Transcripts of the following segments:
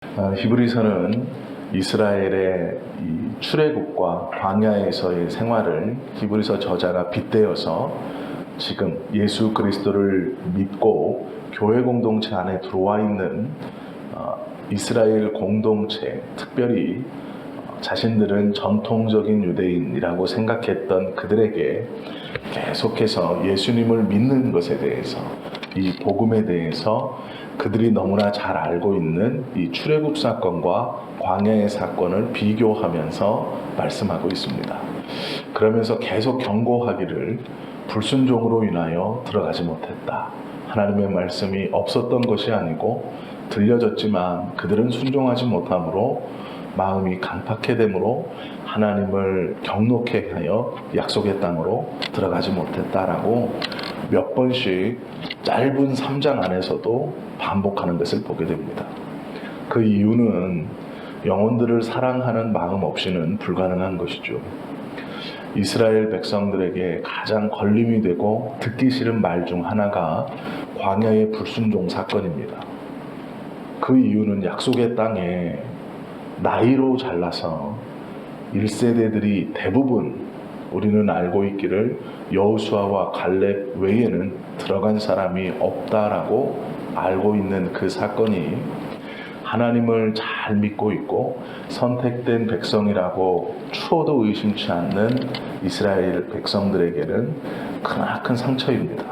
히브리서는 이스라엘의 이 출애굽과 광야에서의 생활을 히브리서 저자가 빗대어서 지금 예수 그리스도를 믿고 교회 공동체 안에 들어와 있는 이스라엘 공동체, 특별히 자신들은 전통적인 유대인이라고 생각했던 그들에게 계속해서 예수님을 믿는 것에 대해서, 이 복음에 대해서 그들이 너무나 잘 알고 있는 이 출애굽 사건과 광야의 사건을 비교하면서 말씀하고 있습니다. 그러면서 계속 경고하기를 불순종으로 인하여 들어가지 못했다. 하나님의 말씀이 없었던 것이 아니고 들려졌지만 그들은 순종하지 못함으로 마음이 강팍해 됨으로 하나님을 경록해 하여 약속의 땅으로 들어가지 못했다라고 몇 번씩 짧은 3장 안에서도 반복하는 것을 보게 됩니다. 그 이유는 영혼들을 사랑하는 마음 없이는 불가능한 것이죠. 이스라엘 백성들에게 가장 걸림이 되고 듣기 싫은 말 중 하나가 광야의 불순종 사건입니다. 그 이유는 약속의 땅에 나이로 잘라서 1세대들이 대부분 우리는 알고 있기를 여호수아와 갈렙 외에는 들어간 사람이 없다라고 알고 있는 그 사건이 하나님을 잘 믿고 있고 선택된 백성이라고 추호도 의심치 않는 이스라엘 백성들에게는 크나큰 상처입니다.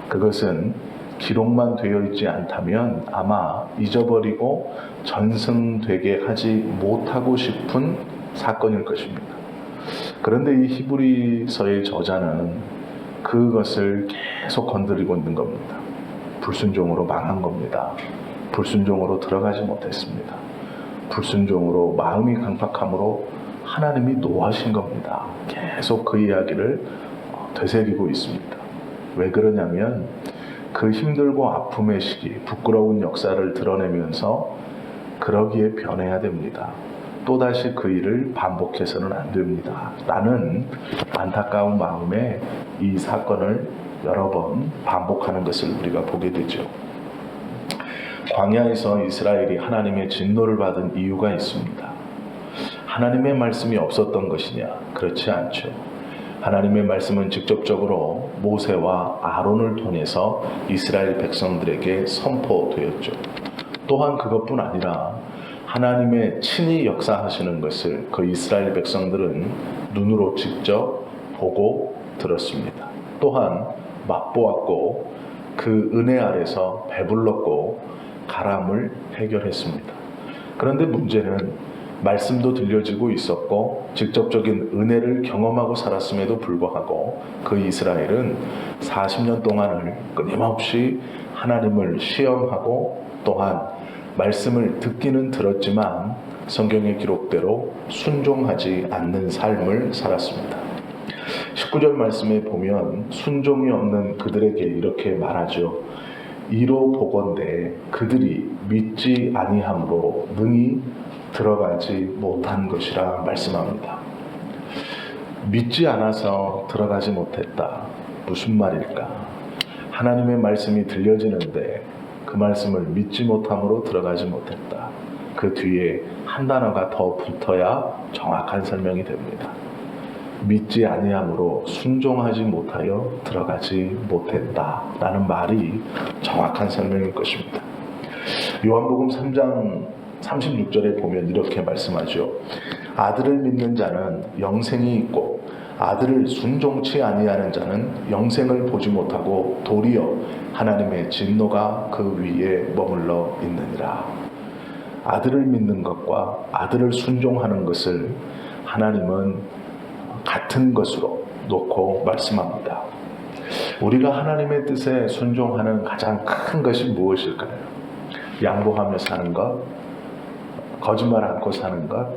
그것은 기록만 되어 있지 않다면 아마 잊어버리고 전승되게 하지 못하고 싶은 사건일 것입니다. 그런데 이 히브리서의 저자는 그것을 계속 건드리고 있는 겁니다. 불순종으로 망한 겁니다. 불순종으로 들어가지 못했습니다. 불순종으로 마음이 강팍함으로 하나님이 노하신 겁니다. 계속 그 이야기를 되새기고 있습니다. 왜 그러냐면 그 힘들고 아픔의 시기, 부끄러운 역사를 드러내면서 그러기에 변해야 됩니다. 또다시 그 일을 반복해서는 안 됩니다. 라는 안타까운 마음에 이 사건을 여러 번 반복하는 것을 우리가 보게 되죠. 광야에서 이스라엘이 하나님의 진노를 받은 이유가 있습니다. 하나님의 말씀이 없었던 것이냐? 그렇지 않죠. 하나님의 말씀은 직접적으로 모세와 아론을 통해서 이스라엘 백성들에게 선포되었죠. 또한 그것뿐 아니라 하나님의 친히 역사하시는 것을 그 이스라엘 백성들은 눈으로 직접 보고 들었습니다. 또한 맛보았고 그 은혜 아래서 배불렀고 가람을 해결했습니다. 그런데 문제는 말씀도 들려지고 있었고 직접적인 은혜를 경험하고 살았음에도 불구하고 그 이스라엘은 40년 동안을 끊임없이 하나님을 시험하고 또한 말씀을 듣기는 들었지만 성경의 기록대로 순종하지 않는 삶을 살았습니다. 19절 말씀에 보면 순종이 없는 그들에게 이렇게 말하죠. 이로 보건대 그들이 믿지 아니함으로 능히 들어가지 못한 것이라 말씀합니다. 믿지 않아서 들어가지 못했다. 무슨 말일까? 하나님의 말씀이 들려지는데 그 말씀을 믿지 못함으로 들어가지 못했다. 그 뒤에 한 단어가 더 붙어야 정확한 설명이 됩니다. 믿지 아니함으로 순종하지 못하여 들어가지 못했다 라는 말이 정확한 설명일 것입니다. 요한복음 3장 36절에 보면 이렇게 말씀하죠. 아들을 믿는 자는 영생이 있고 아들을 순종치 아니하는 자는 영생을 보지 못하고 도리어 하나님의 진노가 그 위에 머물러 있느니라. 아들을 믿는 것과 아들을 순종하는 것을 하나님은 같은 것으로 놓고 말씀합니다. 우리가 하나님의 뜻에 순종하는 가장 큰 것이 무엇일까요? 양보하며 사는 것, 거짓말 않고 사는 것,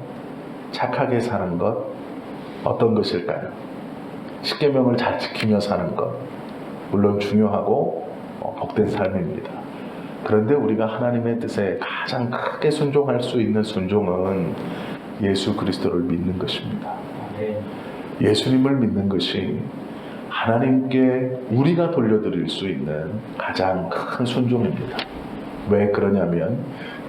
착하게 사는 것, 어떤 것일까요? 십계명을 잘 지키며 사는 것, 물론 중요하고 복된 삶입니다. 그런데 우리가 하나님의 뜻에 가장 크게 순종할 수 있는 순종은 예수 그리스도를 믿는 것입니다. 예수님을 믿는 것이 하나님께 우리가 돌려드릴 수 있는 가장 큰 순종입니다. 왜 그러냐면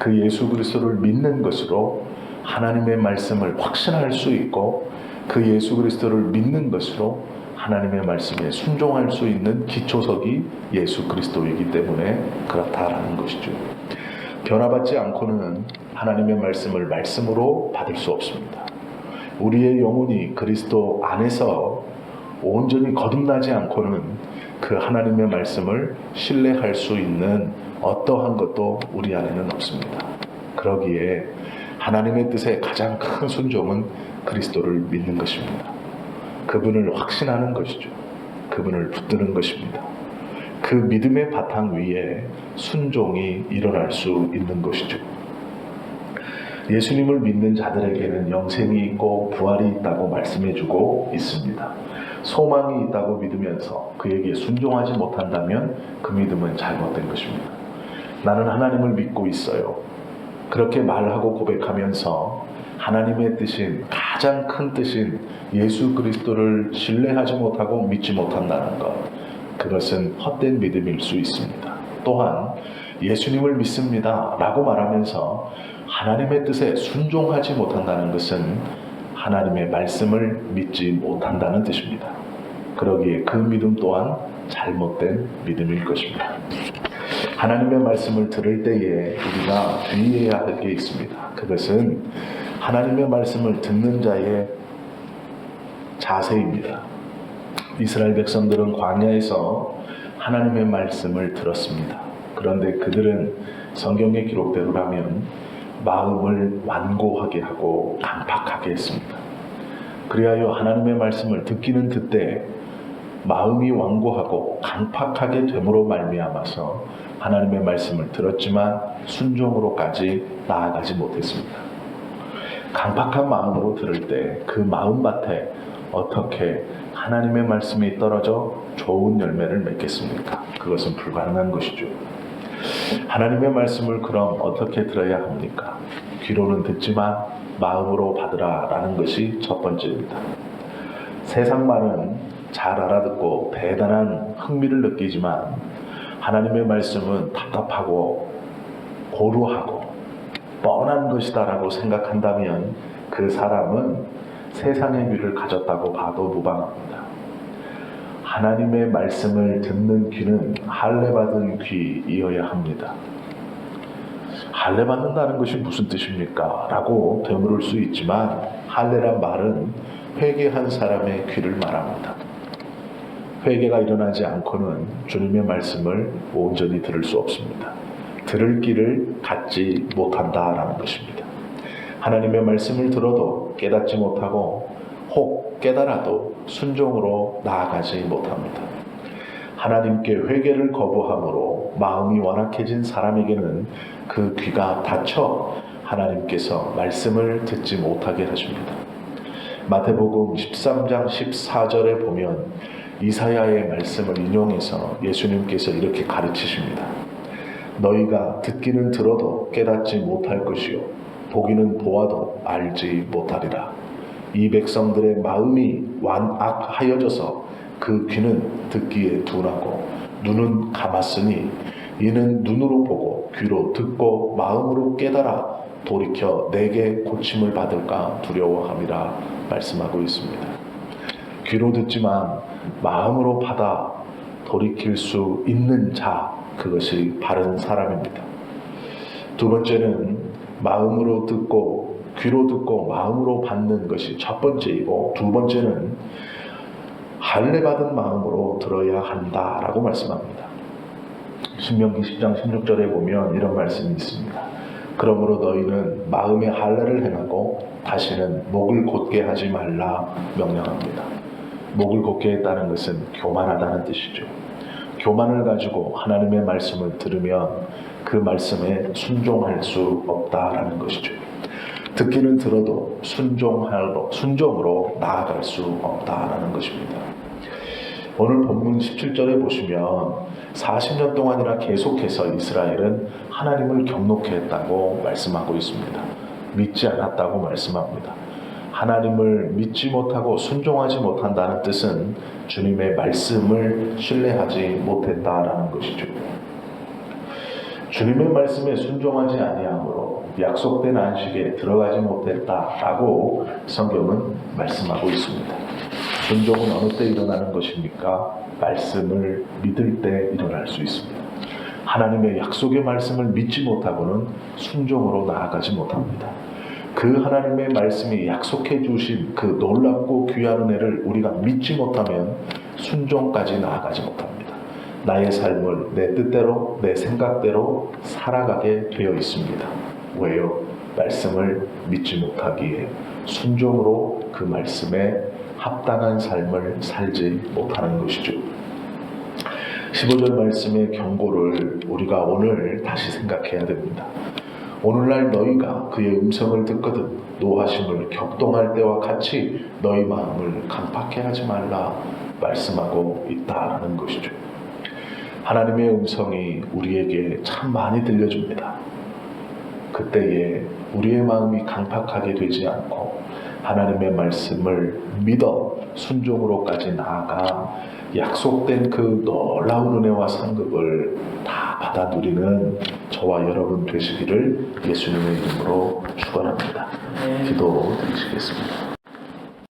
그 예수 그리스도를 믿는 것으로 하나님의 말씀을 확신할 수 있고, 그 예수 그리스도를 믿는 것으로 하나님의 말씀에 순종할 수 있는 기초석이 예수 그리스도이기 때문에 그렇다라는 것이죠. 변화받지 않고는 하나님의 말씀을 말씀으로 받을 수 없습니다. 우리의 영혼이 그리스도 안에서 온전히 거듭나지 않고는 그 하나님의 말씀을 신뢰할 수 있는 어떠한 것도 우리 안에는 없습니다. 그러기에 하나님의 뜻에 가장 큰 순종은 그리스도를 믿는 것입니다. 그분을 확신하는 것이죠. 그분을 붙드는 것입니다. 그 믿음의 바탕 위에 순종이 일어날 수 있는 것이죠. 예수님을 믿는 자들에게는 영생이 있고 부활이 있다고 말씀해주고 있습니다. 소망이 있다고 믿으면서 그에게 순종하지 못한다면 그 믿음은 잘못된 것입니다. 나는 하나님을 믿고 있어요. 그렇게 말하고 고백하면서 하나님의 뜻인, 가장 큰 뜻인 예수 그리스도를 신뢰하지 못하고 믿지 못한다는 것, 그것은 헛된 믿음일 수 있습니다. 또한 예수님을 믿습니다 라고 말하면서 하나님의 뜻에 순종하지 못한다는 것은 하나님의 말씀을 믿지 못한다는 뜻입니다. 그러기에 그 믿음 또한 잘못된 믿음일 것입니다. 하나님의 말씀을 들을 때에 우리가 주의해야 할 게 있습니다. 그것은 하나님의 말씀을 듣는 자의 자세입니다. 이스라엘 백성들은 광야에서 하나님의 말씀을 들었습니다. 그런데 그들은 성경의 기록대로라면 마음을 완고하게 하고 강팍하게 했습니다. 그리하여 하나님의 말씀을 듣기는 듣되 마음이 완고하고 강팍하게 됨으로 말미암아서 하나님의 말씀을 들었지만 순종으로까지 나아가지 못했습니다. 강팍한 마음으로 들을 때 그 마음밭에 어떻게 하나님의 말씀이 떨어져 좋은 열매를 맺겠습니까? 그것은 불가능한 것이죠. 하나님의 말씀을 그럼 어떻게 들어야 합니까? 귀로는 듣지만 마음으로 받으라 라는 것이 첫 번째입니다. 세상 말은 잘 알아듣고 대단한 흥미를 느끼지만 하나님의 말씀은 답답하고 고루하고 뻔한 것이다 라고 생각한다면 그 사람은 세상의 귀를 가졌다고 봐도 무방합니다. 하나님의 말씀을 듣는 귀는 할례받은 귀이어야 합니다. 할례받는다는 것이 무슨 뜻입니까? 라고 되물을 수 있지만 할례란 말은 회개한 사람의 귀를 말합니다. 회개가 일어나지 않고는 주님의 말씀을 온전히 들을 수 없습니다. 들을 길을 갖지 못한다라는 것입니다. 하나님의 말씀을 들어도 깨닫지 못하고 혹 깨달아도 순종으로 나아가지 못합니다. 하나님께 회개를 거부함으로 마음이 완악해진 사람에게는 그 귀가 닫혀 하나님께서 말씀을 듣지 못하게 하십니다. 마태복음 13장 14절에 보면 이사야의 말씀을 인용해서 예수님께서 이렇게 가르치십니다. 너희가 듣기는 들어도 깨닫지 못할 것이요 보기는 보아도 알지 못하리라. 이 백성들의 마음이 완악하여져서 그 귀는 듣기에 둔하고 눈은 감았으니 이는 눈으로 보고 귀로 듣고 마음으로 깨달아 돌이켜 내게 고침을 받을까 두려워함이라 말씀하고 있습니다. 귀로 듣지만 마음으로 받아 돌이킬 수 있는 자, 그것이 바른 사람입니다. 두 번째는 마음으로 듣고 귀로 듣고 마음으로 받는 것이 첫 번째이고, 두 번째는 할례받은 마음으로 들어야 한다라고 말씀합니다. 신명기 10장 16절에 보면 이런 말씀이 있습니다. 그러므로 너희는 마음의 할례를 행하고 다시는 목을 곧게 하지 말라 명령합니다. 목을 곧게 했다는 것은 교만하다는 뜻이죠. 교만을 가지고 하나님의 말씀을 들으면 그 말씀에 순종할 수 없다라는 것이죠. 듣기는 들어도 순종으로 나아갈 수 없다라는 것입니다. 오늘 본문 17절에 보시면 40년 동안이나 계속해서 이스라엘은 하나님을 경노케 했다고 말씀하고 있습니다. 믿지 않았다고 말씀합니다. 하나님을 믿지 못하고 순종하지 못한다는 뜻은 주님의 말씀을 신뢰하지 못했다라는 것이죠. 주님의 말씀에 순종하지 아니함으로 약속된 안식에 들어가지 못했다라고 성경은 말씀하고 있습니다. 순종은 어느 때 일어나는 것입니까? 말씀을 믿을 때 일어날 수 있습니다. 하나님의 약속의 말씀을 믿지 못하고는 순종으로 나아가지 못합니다. 그 하나님의 말씀이 약속해 주신 그 놀랍고 귀한 은혜를 우리가 믿지 못하면 순종까지 나아가지 못합니다. 나의 삶을 내 뜻대로 내 생각대로 살아가게 되어 있습니다. 왜요? 말씀을 믿지 못하기에 순종으로 그 말씀에 합당한 삶을 살지 못하는 것이죠. 15절 말씀의 경고를 우리가 오늘 다시 생각해야 됩니다. 오늘날 너희가 그의 음성을 듣거든 노하심을 격동할 때와 같이 너희 마음을 강팍해 하지 말라 말씀하고 있다라는 것이죠. 하나님의 음성이 우리에게 참 많이 들려줍니다. 그때에 우리의 마음이 강팍하게 되지 않고 하나님의 말씀을 믿어 순종으로까지 나아가 약속된 그 놀라운 은혜와 상급을 다 받아 누리는 저와 여러분 되시기를 예수님의 이름으로 축원합니다. 기도드리시겠습니다.